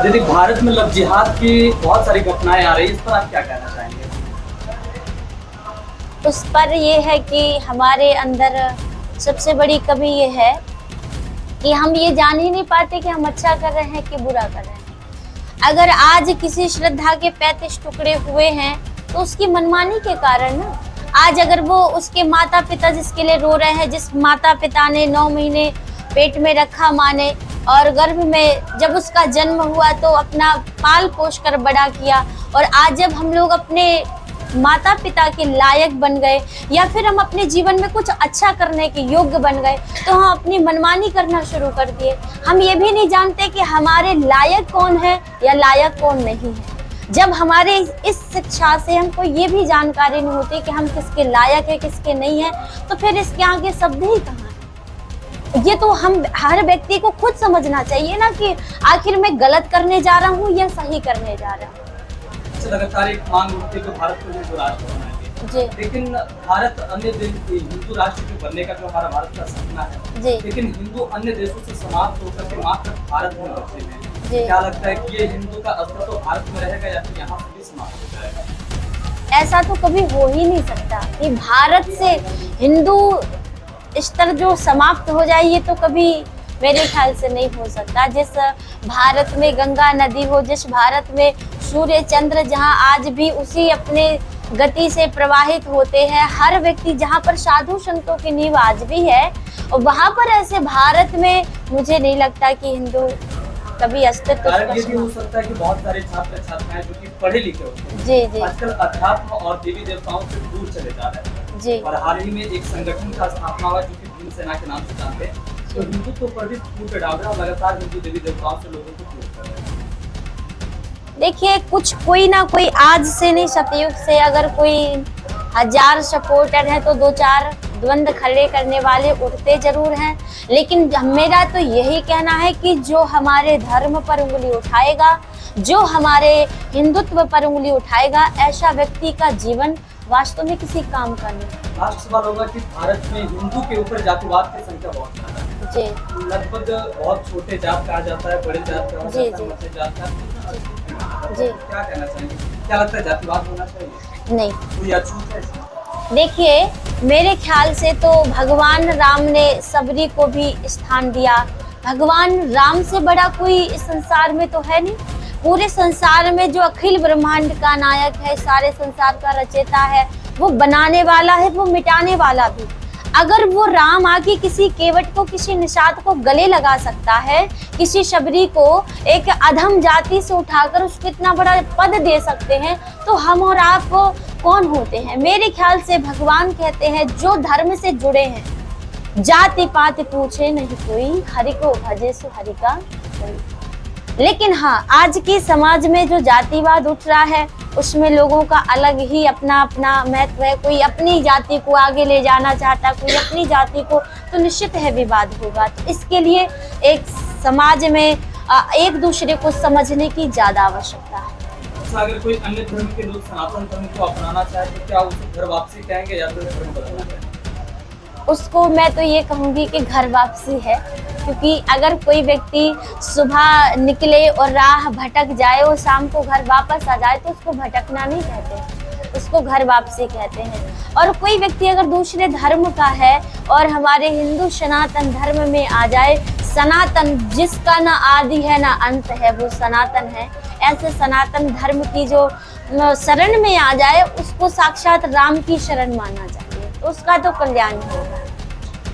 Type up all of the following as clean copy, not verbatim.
दीदी, भारत में लव जिहाद की बहुत सारी घटनाएं आ रही है, इस पर आप क्या कहना चाहेंगे? उस पर ये है कि हमारे अंदर सबसे बड़ी कमी ये है कि हम ये जान ही नहीं पाते कि हम अच्छा कर रहे हैं कि बुरा कर रहे हैं। अगर आज किसी श्रद्धा के 35 टुकड़े हुए हैं तो उसकी मनमानी के कारण ना, आज अगर वो उसके माता पिता जिसके लिए रो रहे हैं, जिस माता पिता ने 9 महीने पेट में रखा माँ ने और गर्भ में जब उसका जन्म हुआ तो अपना पाल पोष कर बड़ा किया, और आज जब हम लोग अपने माता पिता के लायक बन गए या फिर हम अपने जीवन में कुछ अच्छा करने के योग्य बन गए तो हम अपनी मनमानी करना शुरू कर दिए। हम ये भी नहीं जानते कि हमारे लायक कौन है या लायक कौन नहीं है। जब हमारे इस शिक्षा से हमको ये भी जानकारी नहीं होती कि हम किसके लायक है किसके नहीं है, तो फिर इसके आगे शब्द ही कहाँ है। ये तो हम हर व्यक्ति को खुद समझना चाहिए ना कि आखिर मैं गलत करने जा रहा हूँ या सही करने जा रहा हूँ। लगातार एक मांग उठती है कि भारत को हिंदू राष्ट्र बनाएंगे जी, लेकिन भारत अन्य हिंदू राष्ट्र के बनने का जो हमारा भारत का सपना है जी, लेकिन हिंदू अन्य देशों से समाप्त होकर के मात्र भारत में बचे हैं। क्या लगता है कि ये हिंदू का अस्तित्व भारत में रहेगा या फिर यहाँ पर भी समाप्त हो जाएगा? ऐसा तो कभी हो ही नहीं सकता कि भारत से हिंदू स्तर जो समाप्त हो जाए, ये तो कभी मेरे ख्याल से नहीं हो सकता। जिस भारत में गंगा नदी हो, जिस भारत में सूर्य चंद्र जहां आज भी उसी अपने गति से प्रवाहित होते हैं, हर व्यक्ति जहां पर साधु संतों की नींव आज भी है, और वहां पर ऐसे भारत में मुझे नहीं लगता कि हिंदू कभी अस्तित्व। ये भी हो सकता है कि बहुत सारे छात्र छात्राएं जो कि पढ़े लिखे होते हैं जी जी आजकल अध्यात्म और देवी देवताओं से दूर चले जा रहे हैं जी, और हाल ही में एक संगठन का स्थापना हुआ जो कि भीम सेना के नाम से जानते हैं, तो हिंदुत्व पर भी फूट डाल रहे हैं और लगातार हिंदू देवी देवताओं से लोगों को दूर कर रहे हैं। देखिए, कुछ कोई ना कोई आज से नहीं, सतयुग से अगर कोई 1000 सपोर्टर है तो 2-4 द्वंद खड़े करने वाले उठते जरूर हैं, लेकिन मेरा तो यही कहना है कि जो हमारे धर्म पर उंगली उठाएगा, जो हमारे हिंदुत्व पर उंगली उठाएगा, ऐसा व्यक्ति का जीवन वास्तव में किसी काम का नहीं। लास्ट सवाल होगा कि भारत में हिंदू के ऊपर जातिवाद की संख्या बहुत ज्यादा है जी, लगभग बहुत छोटे जात कहा जाता है, बड़े जात कहा जाता है, मध्य जात का जी। क्या कहना चाहेंगे, क्या लगता है जातिवाद होना चाहिए? नहीं, कोई अछूत है? देखिए, मेरे ख्याल से तो भगवान राम ने सबरी को भी स्थान दिया। भगवान राम से बड़ा कोई इस संसार में तो है नहीं। पूरे संसार में जो अखिल ब्रह्मांड का नायक है, सारे संसार का रचयिता है, वो बनाने वाला है, वो मिटाने वाला भी। अगर वो राम आके किसी केवट को, किसी निषाद को गले लगा सकता है, किसी शबरी को एक अधम जाति से उठाकर उसको इतना बड़ा पद दे सकते हैं, तो हम और आप कौन होते हैं? मेरे ख्याल से भगवान कहते हैं जो धर्म से जुड़े हैं, जाति पाति पूछे नहीं कोई, हरि को भजे सो हरि का कोई। लेकिन हाँ, आज की समाज में जो जातिवाद उठ रहा है उसमें लोगों का अलग ही अपना अपना महत्व है। कोई अपनी जाति को आगे ले जाना चाहता, कोई अपनी जाति को, तो निश्चित है विवाद होगा। तो इसके लिए एक समाज में एक दूसरे को समझने की ज्यादा आवश्यकता है। अगर कोई अन्य धर्म के लोग सनातन धर्म को अपनाना चाहे तो क्या उसे घर वापसी कहेंगे या फिर धर्म बदलना कहेंगे? उसको मैं तो ये कहूँगी कि घर वापसी है, क्योंकि अगर कोई व्यक्ति सुबह निकले और राह भटक जाए और शाम को घर वापस आ जाए तो उसको भटकना नहीं कहते, उसको घर वापसी कहते हैं। और कोई व्यक्ति अगर दूसरे धर्म का है और हमारे हिंदू सनातन धर्म में आ जाए, सनातन जिसका ना आदि है ना अंत है, वो सनातन है, ऐसे सनातन धर्म की जो शरण में आ जाए उसको साक्षात राम की शरण माना चाहिए, तो उसका तो कल्याण होगा।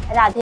राधे।